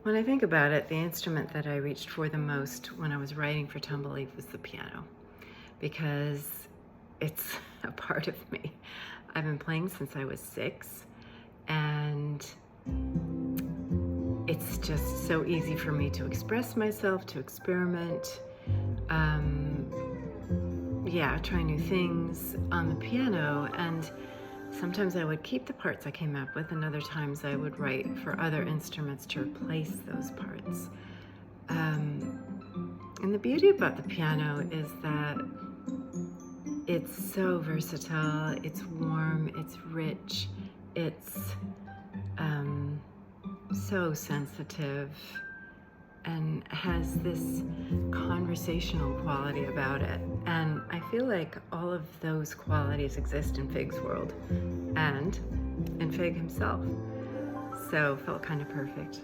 When I think about it, the instrument that I reached for the most when I was writing for Tumble Leaf was the piano, because it's a part of me. I've been playing since I was 6, and it's just so easy for me to express myself, to experiment, try new things on the piano. And sometimes I would keep the parts I came up with, and other times I would write for other instruments to replace those parts. And the beauty about the piano is that it's so versatile, it's warm, it's rich, it's so sensitive, and has this conversational quality about it. And I feel like all of those qualities exist in Fig's world and in Fig himself. So it felt kind of perfect.